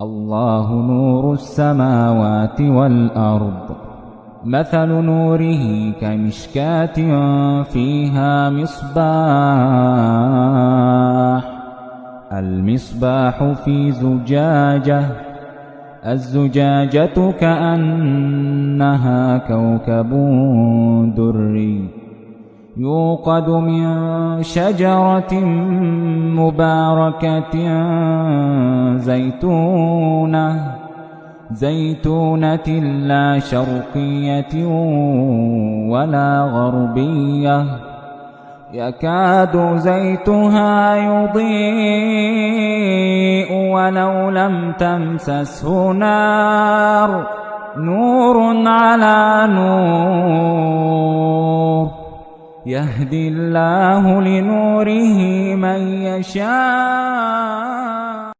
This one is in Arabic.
الله نور السماوات والأرض مثل نوره كمشكاة فيها مصباح المصباح في زجاجة الزجاجة كأنها كوكب دري يوقد من شجرة مباركة زيتونة لا شرقية ولا غربية يكاد زيتها يضيء ولو لم تمسسه نار نور على نور يهدي الله لنوره من يشاء